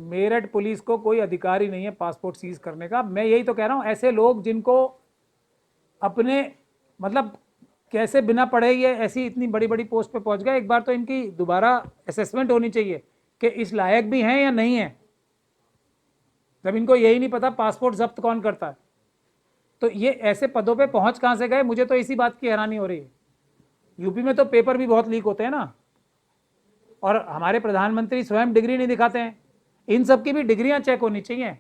Meerut police को कोई अधिकार ही नहीं है पासपोर्ट सीज करने का। मैं यही तो कह रहा हूँ, ऐसे लोग जिनको अपने मतलब कैसे बिना पढ़े ये ऐसी इतनी बड़ी बड़ी पोस्ट पे पहुंच गए, एक बार तो इनकी दोबारा असेसमेंट होनी चाहिए कि इस लायक भी हैं या नहीं है। जब इनको यही नहीं पता पासपोर्ट जब्त कौन करता है, तो ये ऐसे पदों पे पहुंच कहां से गए? मुझे तो इसी बात की हैरानी हो रही है। यूपी में तो पेपर भी बहुत लीक होते हैं ना, और हमारे प्रधानमंत्री स्वयं डिग्री नहीं दिखाते हैं। इन सब की भी डिग्रियां चेक होनी चाहिए।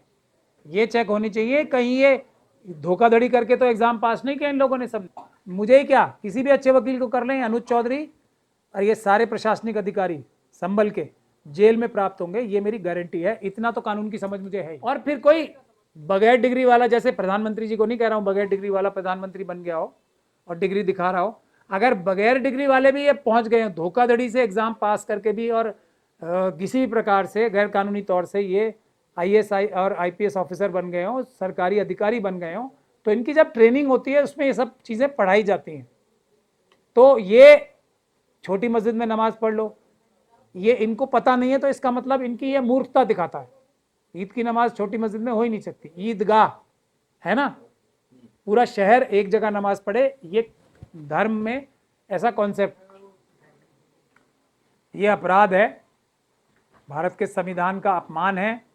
ये चेक होनी चाहिए कहीं ये धोखाधड़ी करके तो एग्जाम पास नहीं किया इन लोगों ने सब। मुझे ही क्या, किसी भी अच्छे वकील को कर लें, अनुज चौधरी और ये सारे प्रशासनिक अधिकारी संभल के जेल में प्राप्त होंगे, ये मेरी गारंटी है। इतना तो कानून की समझ मुझे है। और फिर कोई बगैर डिग्री वाला, जैसे प्रधानमंत्री जी को नहीं कह रहा हूं बगैर डिग्री वाला प्रधानमंत्री बन गया हो और डिग्री दिखा रहा हो, अगर बगैर डिग्री वाले भी ये पहुंच गए धोखाधड़ी से एग्जाम पास करके भी और किसी भी प्रकार से गैर कानूनी तौर से ये आईएएस और आईपीएस ऑफिसर बन गए हों, सरकारी अधिकारी बन गए हों, तो इनकी जब ट्रेनिंग होती है उसमें ये सब चीज़ें पढ़ाई जाती हैं। तो ये छोटी मस्जिद में नमाज पढ़ लो, ये इनको पता नहीं है, तो इसका मतलब इनकी ये मूर्खता दिखाता है। ईद की नमाज छोटी मस्जिद में हो ही नहीं सकती, ईदगाह है ना, पूरा शहर एक जगह नमाज पढ़े, ये धर्म में ऐसा कॉन्सेप्ट, ये अपराध है, भारत के संविधान का अपमान है।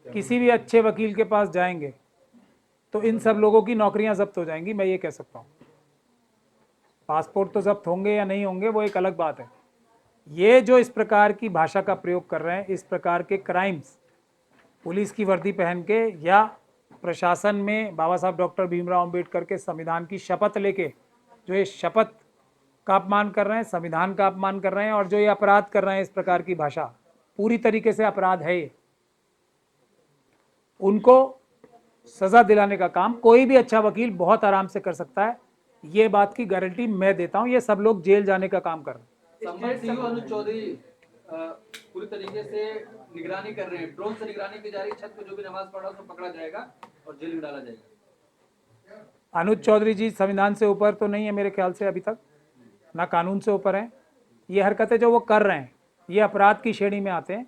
किसी भी अच्छे वकील के पास जाएंगे तो इन सब लोगों की नौकरियां जब्त हो जाएंगी, मैं ये कह सकता हूं। पासपोर्ट तो जब्त होंगे या नहीं होंगे वो एक अलग बात है। ये जो इस प्रकार की भाषा का प्रयोग कर रहे हैं, इस प्रकार के क्राइम्स पुलिस की वर्दी पहन के या प्रशासन में बाबा साहब डॉक्टर भीमराव अंबेडकर के संविधान की शपथ लेके जो ये शपथ का अपमान कर रहे हैं, संविधान का अपमान कर रहे हैं, और जो ये अपराध कर रहे हैं, इस प्रकार की भाषा पूरी तरीके से अपराध है। ये उनको सजा दिलाने का काम कोई भी अच्छा वकील बहुत आराम से कर सकता है, ये बात की गारंटी मैं देता हूं। ये सब लोग जेल जाने का काम कर रहे हैं। संभल सीयू अनुज चौधरी पूरी तरीके से निगरानी कर रहे हैं, ड्रोन से निगरानी की जा रही है। छत पे जो भी नमाज पढ़ा उसको पकड़ा जाएगा और जेल में डाला जाएगा। अनुज चौधरी जी संविधान से ऊपर तो नहीं है मेरे ख्याल से, अभी तक ना कानून से ऊपर है। ये हरकतें जो वो कर रहे हैं ये अपराध की श्रेणी में आते हैं।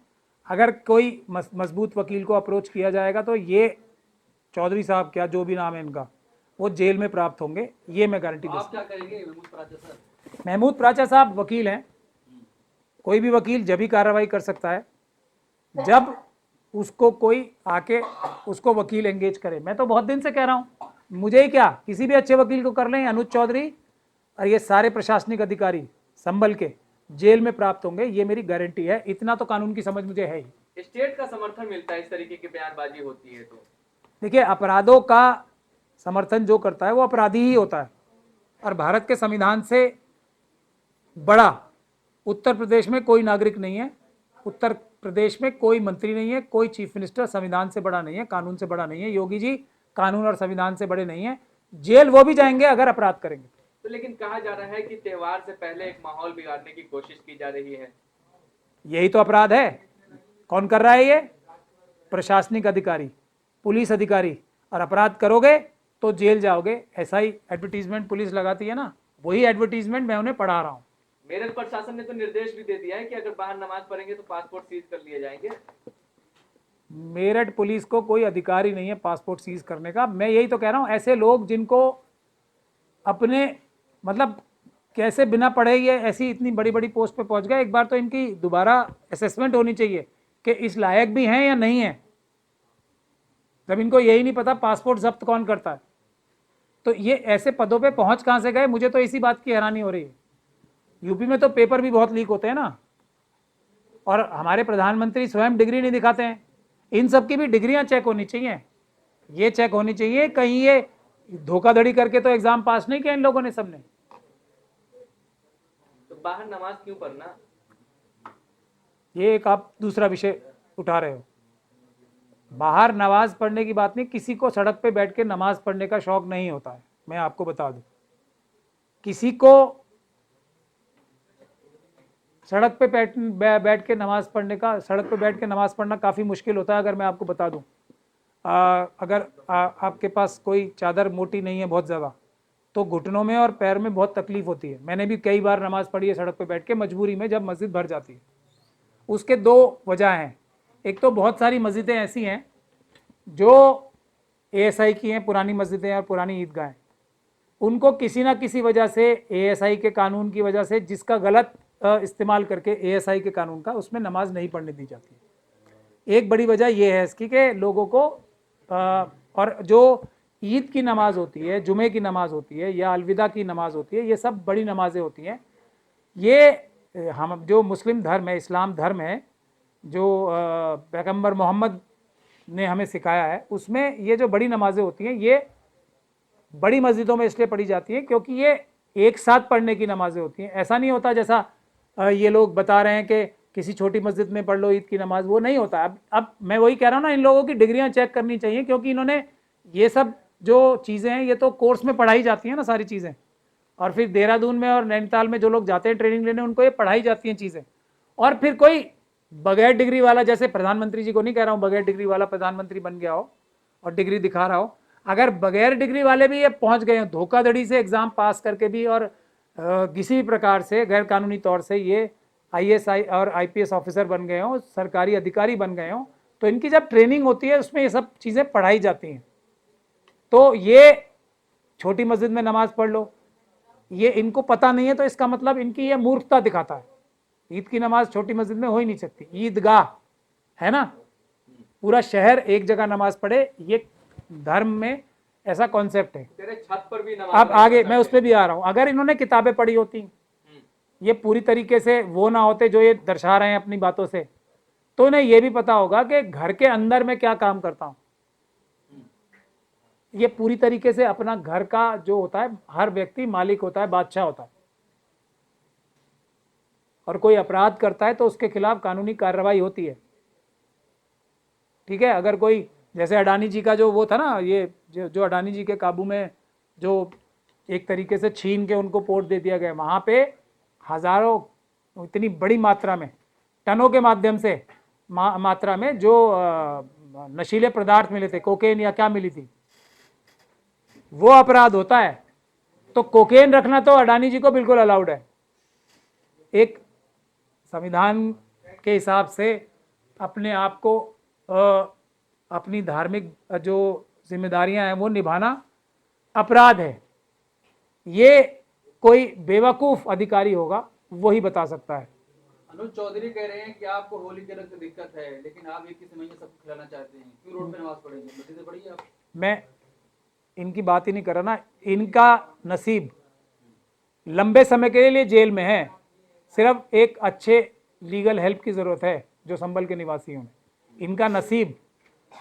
अगर कोई मजबूत वकील को अप्रोच किया जाएगा तो ये चौधरी साहब, क्या जो भी नाम है इनका, वो जेल में प्राप्त होंगे, ये मैं गारंटी दे सकता आप क्या करेंगे महमूद प्राचा सर? हूं। महमूद प्राचा साहब वकील हैं, कोई भी वकील जब भी कार्रवाई कर सकता है जब उसको कोई आके उसको वकील एंगेज करे। मैं तो बहुत दिन से कह रहा हूं, मुझे ही क्या, किसी भी अच्छे वकील को कर लें, अनुज चौधरी और ये सारे प्रशासनिक अधिकारी संभल के जेल में प्राप्त होंगे, ये मेरी गारंटी है। इतना तो कानून की समझ मुझे है ही। स्टेट का समर्थन मिलता है इस तरीके की बयानबाजी होती है तो? देखिए, अपराधों का समर्थन जो करता है वो अपराधी ही होता है, और भारत के संविधान से बड़ा उत्तर प्रदेश में कोई नागरिक नहीं है। उत्तर प्रदेश में कोई मंत्री नहीं है, कोई चीफ मिनिस्टर संविधान से बड़ा नहीं है, कानून से बड़ा नहीं है। योगी जी कानून और संविधान से बड़े नहीं है। जेल वो भी जाएंगे अगर अपराध करेंगे। तो लेकिन कहा जा रहा है कि त्योहार से पहले एक माहौल बिगाड़ने की कोशिश की जा रही है। यही तो अपराध है। कौन कर रहा है ये? प्रशासनिक अधिकारी, पुलिस अधिकारी। और अपराध करोगे तो जेल जाओगे, ऐसा ही एडवर्टीजमेंट पुलिस लगाती है ना, वही एडवर्टीजमेंट मैं उन्हें पढ़ा रहा हूँ। मेरठ प्रशासन ने तो निर्देश भी दे दिया है कि अगर बाहर नमाज पढ़ेंगे तो पासपोर्ट सीज कर लिए जाएंगे। मेरठ पुलिस को कोई अधिकार ही नहीं है पासपोर्ट सीज करने का। मैं यही तो कह रहा हूँ, ऐसे लोग जिनको अपने मतलब कैसे बिना पढ़े ये ऐसी इतनी बड़ी बड़ी पोस्ट पे पहुंच गए, एक बार तो इनकी दोबारा असेसमेंट होनी चाहिए कि इस लायक भी हैं या नहीं है। जब इनको यही नहीं पता पासपोर्ट जब्त कौन करता है, तो ये ऐसे पदों पे पहुंच कहां से गए? मुझे तो इसी बात की हैरानी हो रही है। यूपी में तो पेपर भी बहुत लीक होते हैं ना, और हमारे प्रधानमंत्री स्वयं डिग्री नहीं दिखाते हैं। इन सब की भी डिग्रियां चेक होनी चाहिए। ये चेक होनी चाहिए कहीं ये धोखाधड़ी करके तो एग्जाम पास नहीं किया इन लोगों ने सबने। तो बाहर नमाज क्यों पढ़ना? ये एक आप दूसरा विषय उठा रहे हो। बाहर नमाज पढ़ने की बात नहीं, किसी को सड़क पे बैठ के नमाज पढ़ने का शौक नहीं होता है, मैं आपको बता दूं। किसी को सड़क पे बैठ के नमाज पढ़ने का, सड़क पे बैठ के नमाज पढ़ना काफ़ी मुश्किल होता है। अगर मैं आपको बता दूं, अगर आपके पास कोई चादर मोटी नहीं है बहुत ज़्यादा, तो घुटनों में और पैर में बहुत तकलीफ होती है। मैंने भी कई बार नमाज पढ़ी है सड़क पे बैठ के, मजबूरी में, जब मस्जिद भर जाती है। उसके दो वजह हैं। एक तो बहुत सारी मस्जिदें ऐसी हैं जो एएसआई की हैं, पुरानी मस्जिदें और पुरानी ईदगाहें, उनको किसी ना किसी वजह से एएसआई के कानून की वजह से जिसका गलत इस्तेमाल करके एएसआई के कानून का उसमें नमाज नहीं पढ़ने दी जाती है। एक बड़ी वजह यह है इसकी कि लोगों को और जो ईद की नमाज होती है, जुमे की नमाज होती है या अलविदा की नमाज होती है, ये सब बड़ी नमाजें होती हैं। ये हम जो मुस्लिम धर्म है, इस्लाम धर्म है, जो पैगंबर मोहम्मद ने हमें सिखाया है, उसमें ये जो बड़ी नमाजें होती हैं ये बड़ी मस्जिदों में इसलिए पढ़ी जाती हैं क्योंकि ये एक साथ पढ़ने की नमाजें होती हैं। ऐसा नहीं होता जैसा ये लोग बता रहे हैं कि किसी छोटी मस्जिद में पढ़ लो ईद की नमाज, वो नहीं होता। अब मैं वही कह रहा हूँ ना, इन लोगों की डिग्रियां चेक करनी चाहिए, क्योंकि इन्होंने ये सब जो चीज़ें हैं ये तो कोर्स में पढ़ाई जाती हैं ना सारी चीज़ें, और फिर देहरादून में और नैनीताल में जो लोग जाते हैं ट्रेनिंग लेने उनको ये पढ़ाई जाती हैं चीज़ें। और फिर कोई बगैर डिग्री वाला, जैसे प्रधानमंत्री जी को नहीं कह रहा हूँ बगैर डिग्री वाला प्रधानमंत्री बन गया हो और डिग्री दिखा रहा हो, अगर बगैर डिग्री वाले भी ये पहुँच गए हो धोखाधड़ी से एग्ज़ाम पास करके भी और किसी भी प्रकार से गैर कानूनी तौर से ये आईएएस और आईपीएस ऑफिसर बन गए हों, सरकारी अधिकारी बन गए हों, तो इनकी जब ट्रेनिंग होती है उसमें ये सब चीज़ें पढ़ाई जाती हैं। तो ये छोटी मस्जिद में नमाज पढ़ लो, ये इनको पता नहीं है, तो इसका मतलब इनकी ये मूर्खता दिखाता है। ईद की नमाज छोटी मस्जिद में हो ही नहीं सकती, ईदगाह है ना, पूरा शहर एक जगह नमाज पढ़े, ये धर्म में ऐसा कॉन्सेप्ट है। तेरे छत पर भी नमाज अब आगे मैं उस पर भी आ रहा हूँ। अगर इन्होंने किताबें पढ़ी होती, ये पूरी तरीके से वो ना होते जो ये दर्शा रहे हैं अपनी बातों से, तो इन्हें ये भी पता होगा कि घर के अंदर मैं क्या काम करता हूँ। ये पूरी तरीके से अपना घर का जो होता है, हर व्यक्ति मालिक होता है, बादशाह होता है, और कोई अपराध करता है तो उसके खिलाफ कानूनी कार्रवाई होती है। ठीक है, अगर कोई जैसे अडानी जी का जो वो था ना, ये जो अडानी जी के काबू में जो एक तरीके से छीन के उनको पोर्ट दे दिया गया, वहाँ पे हज़ारों, इतनी बड़ी मात्रा में, टनों के माध्यम से मात्रा में जो नशीले पदार्थ मिले थे, कोकेन या क्या मिली थी, वो अपराध होता है। तो कोकेन रखना तो अडानी जी को बिल्कुल अलाउड है। एक संविधान के हिसाब से अपने आप को अपनी धार्मिक जो जिम्मेदारियां हैं वो निभाना अपराध है। ये कोई बेवकूफ़ अधिकारी होगा वही बता सकता है। अनुज चौधरी कह रहे हैं कि आपको होली के रंग दिक्कत है, लेकिन आप एक ही समय में सबको खिलाना चाहते हैं, क्यों रोड पे नमाज पढ़ेंगे? मस्जिद पढ़िए आप। मैं इनकी बात ही नहीं कर रहा ना, इनका नसीब लंबे समय के लिए जेल में है। सिर्फ एक अच्छे लीगल हेल्प की ज़रूरत है जो संभल के निवासियों ने। इनका नसीब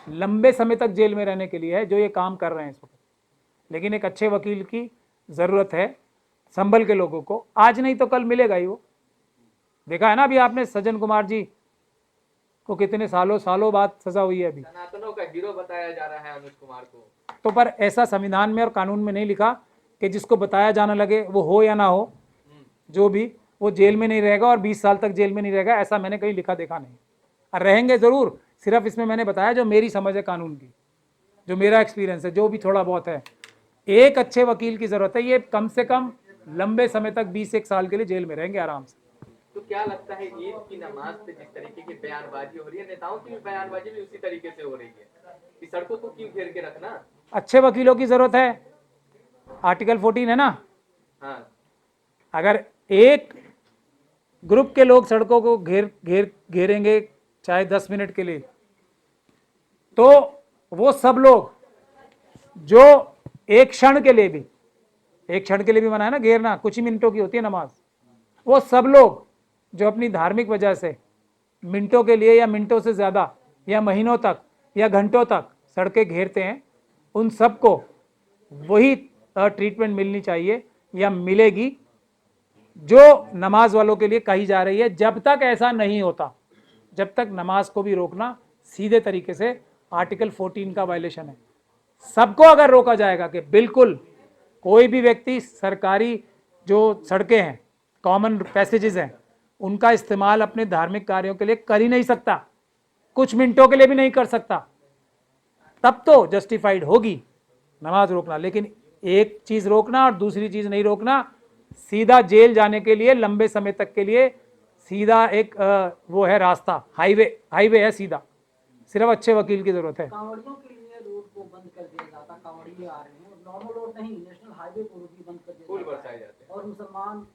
लंबे समय तक जेल में रहने के लिए है जो ये काम कर रहे हैं इस वक्त। लेकिन एक अच्छे वकील की ज़रूरत है संभल के लोगों को, आज नहीं तो कल मिलेगा ही। वो देखा है ना, अभी आपने सज्जन कुमार जी को कितने सालों बाद सजा हुई है। अभी सनातनों का हीरो बताया जा रहा है अनुज कुमार को। तो पर ऐसा संविधान में और कानून में नहीं लिखा कि जिसको बताया जाने लगे वो हो या ना हो, जो भी, वो जेल में नहीं रहेगा और 20 साल तक जेल में नहीं रहेगा, ऐसा मैंने कहीं लिखा देखा नहीं। और रहेंगे ज़रूर, सिर्फ इसमें मैंने बताया जो मेरी समझ है कानून की, जो मेरा एक्सपीरियंस है, जो भी थोड़ा बहुत है। एक अच्छे वकील की ज़रूरत है, ये कम से कम लंबे समय तक 20-1 साल के लिए जेल में रहेंगे आराम से। तो क्या लगता है ईद की नमाज पे जिस तरीके की बयानबाजी हो रही है, नेताओं की बयानबाजी भी उसी तरीके से हो रही है कि सड़कों को क्यों घेर के रखना? अच्छे वकीलों की ज़रूरत है। आर्टिकल 14 है ना, हाँ, अगर एक ग्रुप के लोग सड़कों को घेरेंगे चाहे 10 मिनट के लिए, तो वो सब लोग जो एक क्षण के लिए भी मना है ना घेरना, कुछ ही मिनटों की होती है नमाज, वो सब लोग जो अपनी धार्मिक वजह से मिनटों के लिए या मिनटों से ज़्यादा या महीनों तक या घंटों तक सड़कें घेरते हैं, उन सबको वही ट्रीटमेंट मिलनी चाहिए या मिलेगी जो नमाज वालों के लिए कही जा रही है। जब तक ऐसा नहीं होता, जब तक नमाज को भी रोकना सीधे तरीके से आर्टिकल 14 का वायलेशन है। सबको अगर रोका जाएगा कि बिल्कुल कोई भी व्यक्ति सरकारी जो सड़कें हैं, कॉमन पैसेजेस हैं, उनका इस्तेमाल अपने धार्मिक कार्यों के लिए कर ही नहीं सकता, कुछ मिनटों के लिए भी नहीं कर सकता, तब तो जस्टिफाइड होगी नमाज रोकना। लेकिन एक चीज़ रोकना और दूसरी चीज़ नहीं रोकना, सीधा जेल जाने के लिए लंबे समय तक के लिए सीधा एक वो है रास्ता, हाईवे है सीधा। सिर्फ अच्छे वकील की ज़रूरत है। कांवड़ियों के लिए रोड को बंद कर दिया जाता, कांवड़िए आ रहे हैं, नॉर्मल रोड नहीं, नेशनल हाईवे को भी बंद कर दिया पुल जाता बरसाए है, जाते हैं। और मुसलमान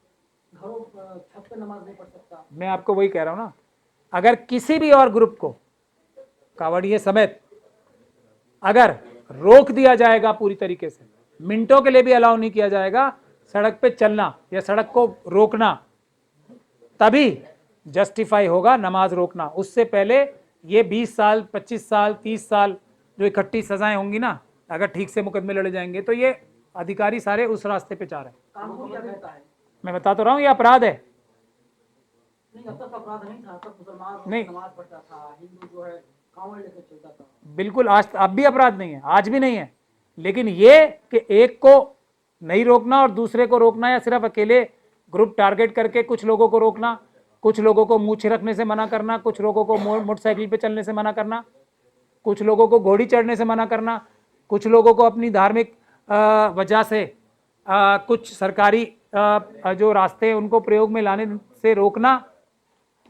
घरों छत पे नमाज नहीं पढ़ सकता। मैं आपको वही कह रहा हूँ ना, अगर किसी भी और ग्रुप को कांवड़िए समेत अगर रोक दिया जाएगा पूरी तरीके से, मिनटों के लिए भी अलाउ नहीं किया जाएगा सड़क पे चलना या सड़क को रोकना, तभी जस्टिफाई होगा नमाज रोकना। उससे पहले ये 20 साल 25 साल 30 साल जो इकट्ठी सजाएं होंगी ना, अगर ठीक से मुकदमे लड़े जाएंगे तो ये अधिकारी सारे उस रास्ते पे जा रहे हैं। कानून क्या कहता है? मैं बता तो रहा हूँ ये अपराध है। नहीं, अब तक अपराध नहीं था, तब मुसलमान नहीं। नमाज पढ़ता था, हिंदू जो है कांवड़ लेकर चलता था। बिल्कुल, आज अब भी अपराध नहीं है, आज भी नहीं है, लेकिन ये कि एक को नहीं रोकना और दूसरे को रोकना, या सिर्फ अकेले ग्रुप टारगेट करके कुछ लोगों को रोकना, कुछ लोगों को मूछ रखने से मना करना, कुछ लोगों को मोटरसाइकिल पे चलने से मना करना, कुछ लोगों को घोड़ी चढ़ने से मना करना, कुछ लोगों को अपनी धार्मिक वजह से कुछ सरकारी जो रास्ते हैं उनको प्रयोग में लाने से रोकना,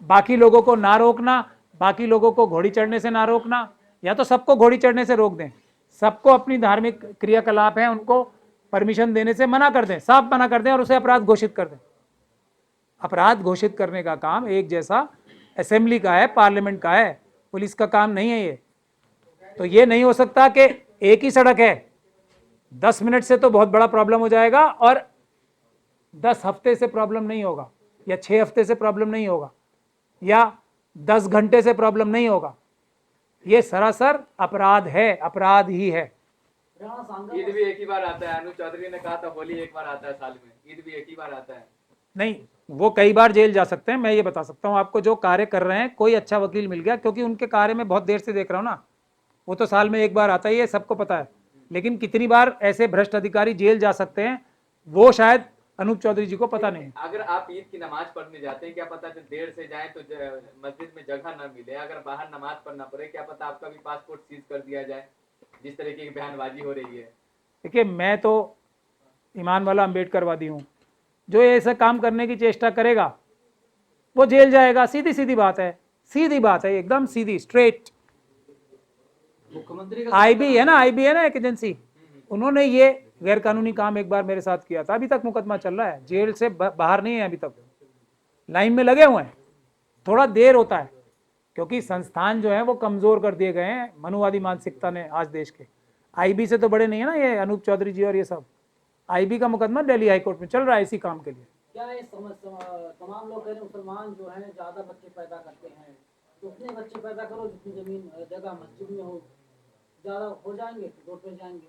बाकी लोगों को ना रोकना, बाकी लोगों को घोड़ी चढ़ने से ना रोकना, या तो सबको घोड़ी चढ़ने से रोक दें, सबको अपनी धार्मिक क्रियाकलाप हैं उनको परमिशन देने से मना कर दें, साफ मना कर दें और उसे अपराध घोषित कर दें। अपराध घोषित करने का काम एक जैसा असेंबली का है, पार्लियामेंट का है, पुलिस का काम नहीं है ये। तो ये नहीं हो सकता कि एक ही सड़क है, 10 मिनट से तो बहुत बड़ा प्रॉब्लम हो जाएगा, और 10 हफ्ते से प्रॉब्लम नहीं होगा, या 6 हफ्ते से प्रॉब्लम नहीं होगा, या 10 घंटे से प्रॉब्लम नहीं होगा। ये सरासर अपराध है, अपराध ही है। राणा सांगम ईद भी एक ही बार आता है, अनुज चौधरी ने कहा था होली एक बार आता है साल में, ईद भी एक ही बार आता है। नहीं, वो कई बार जेल जा सकते हैं। मैं ये बता सकता हूँ आपको, जो कार्य कर रहे हैं, कोई अच्छा वकील मिल गया, क्योंकि उनके कार्य में बहुत देर से देख रहा हूँ ना, वो तो साल में एक बार आता है, ये सबको पता है। लेकिन कितनी बार ऐसे भ्रष्ट अधिकारी जेल जा सकते हैं, वो शायद अनूप चौधरी जी को पता नहीं है। अगर आप ईद की नमाज पढ़ने जाते हैं, क्या पता देर से जाएं तो मस्जिद में जगह न मिले, अगर बाहर नमाज पढ़ना पड़े, क्या पता आपका भी पासपोर्ट सीज कर दिया जाए, जिस तरीके की बयानबाजी हो रही है। देखिए, मैं तो ईमान वाला अम्बेडकरवादी हूँ, जो ऐसा काम करने की चेष्टा करेगा वो जेल जाएगा, सीधी सीधी बात है, सीधी बात है, एकदम सीधी स्ट्रेट। मुख्यमंत्री आईबी है ना एक एजेंसी, उन्होंने ये गैरकानूनी काम एक बार मेरे साथ किया था, अभी तक मुकदमा चल रहा है, जेल से बाहर नहीं है, अभी तक लाइन में लगे हुए हैं। थोड़ा देर होता है क्योंकि संस्थान जो है वो कमजोर कर दिए गए हैं मनुवादी मानसिकता ने आज देश के। आईबी से तो बड़े नहीं है ना ये अनूप चौधरी जी और ये सब। आईबी का मुकदमा दिल्ली हाईकोर्ट में चल रहा है इसी काम के लिए। क्या ये तमाम लोग कह रहे हैं मुसलमान जो हैं ज्यादा बच्चे पैदा करते हैं, तो उतने बच्चे पैदा करो जितनी जमीन जगह मस्जिद में हो, ज्यादा हो जाएंगे तो रोड पे जाएंगे।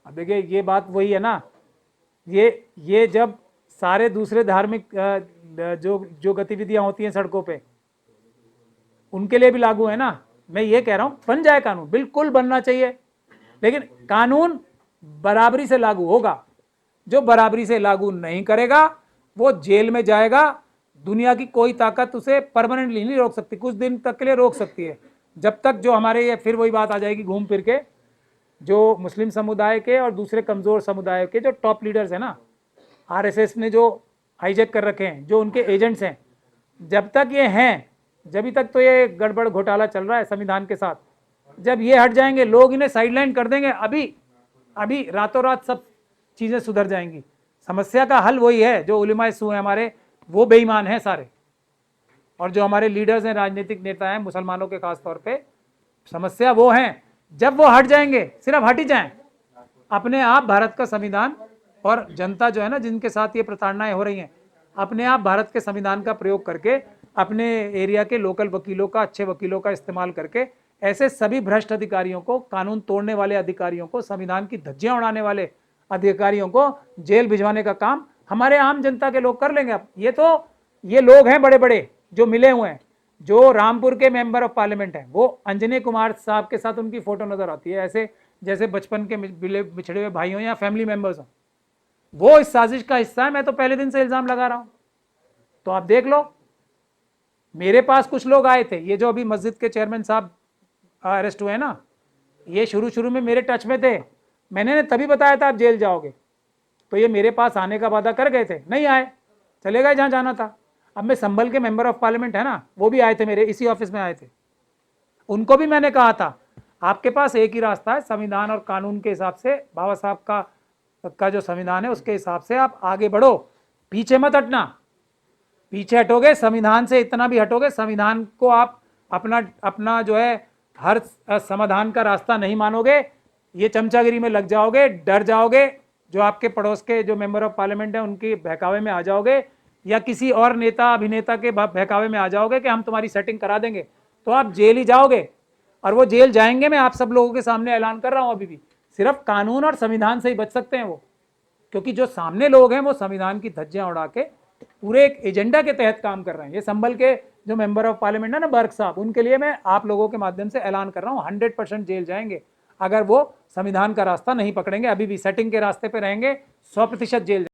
अब देखिए, ये बात वही है ना, ये जब सारे दूसरे धार्मिक जो गतिविधियां होती हैं सड़कों पे, उनके लिए भी लागू है ना। मैं ये कह रहा हूं बन जाए कानून, बिल्कुल बनना चाहिए, लेकिन कानून बराबरी से लागू होगा। जो बराबरी से लागू नहीं करेगा वो जेल में जाएगा। दुनिया की कोई ताकत उसे परमानेंटली नहीं रोक सकती, कुछ दिन तक के लिए रोक सकती है, जब तक जो हमारे ये फिर वही बात आ जाएगी घूम फिर के, जो मुस्लिम समुदाय के और दूसरे कमज़ोर समुदाय के जो टॉप लीडर्स हैं ना, आरएसएस ने जो हाईजैक कर रखे हैं, जो उनके एजेंट्स हैं, जब तक ये हैं, जब तक तो ये गड़बड़ घोटाला चल रहा है संविधान के साथ। जब ये हट जाएंगे, लोग इन्हें साइडलाइन कर देंगे, अभी रातों रात सब चीज़ें सुधर जाएंगी। समस्या का हल वही है, जो उलेमाए सू हैं हमारे, वो बेईमान हैं सारे, और जो हमारे लीडर्स हैं, राजनीतिक नेता हैं मुसलमानों के खास तौर पे, समस्या वो हैं। जब वो हट जाएंगे, सिर्फ हट ही जाएं, अपने आप भारत का संविधान और जनता जो है ना, जिनके साथ ये प्रताड़नाएं हो रही हैं, अपने आप भारत के संविधान का प्रयोग करके, अपने एरिया के लोकल वकीलों का, अच्छे वकीलों का इस्तेमाल करके, ऐसे सभी भ्रष्ट अधिकारियों को, कानून तोड़ने वाले अधिकारियों को, संविधान की धज्जियां उड़ाने वाले अधिकारियों को जेल भिजवाने का काम हमारे आम जनता के लोग कर लेंगे। अब ये लोग हैं बड़े बड़े जो मिले हुए हैं, जो रामपुर के मेंबर ऑफ पार्लियामेंट हैं, वो अंजनी कुमार साहब के साथ उनकी फोटो नजर आती है, ऐसे जैसे बचपन के बिछड़े हुए भाइयों या फैमिली मेंबर्स हों। वो इस साजिश का हिस्सा है। मैं तो पहले दिन से इल्जाम लगा रहा हूं, तो आप देख लो। मेरे पास कुछ लोग आए थे, ये जो अभी मस्जिद के चेयरमैन साहब अरेस्ट हुए ना, ये शुरू में मेरे टच में थे। मैंने तभी बताया था आप जेल जाओगे, तो ये मेरे पास आने का वादा कर गए थे, नहीं आए, चले गए जहां जाना था। अब मैं संभल के मेंबर ऑफ पार्लियामेंट है ना, वो भी आए थे, मेरे इसी ऑफिस में आए थे। उनको भी मैंने कहा था आपके पास एक ही रास्ता है, संविधान और कानून के हिसाब से, बाबा साहब का जो संविधान है उसके हिसाब से आप आगे बढ़ो, पीछे मत हटना। पीछे हटोगे, संविधान से इतना भी हटोगे, संविधान को आप अपना जो है हर समाधान का रास्ता नहीं मानोगे, ये चमचागिरी में लग जाओगे, डर जाओगे, जो आपके पड़ोस के जो मेंबर ऑफ पार्लियामेंट हैं उनके बहकावे में आ जाओगे, या किसी और नेता अभिनेता के बहकावे में आ जाओगे कि हम तुम्हारी सेटिंग करा देंगे, तो आप जेल ही जाओगे। और वो जेल जाएंगे, मैं आप सब लोगों के सामने ऐलान कर रहा हूं, अभी भी सिर्फ कानून और संविधान से ही बच सकते हैं वो, क्योंकि जो सामने लोग हैं वो संविधान की धज्जियां उड़ा के पूरे एक एजेंडा के तहत काम कर रहे हैं। ये संभल के जो मेंबर ऑफ पार्लियामेंट है ना, बर्क साहब, उनके लिए मैं आप लोगों के माध्यम से ऐलान कर रहा हूँ 100% जेल जाएंगे अगर वो संविधान का रास्ता नहीं पकड़ेंगे, अभी भी सेटिंग के रास्ते पे रहेंगे, 100% जेल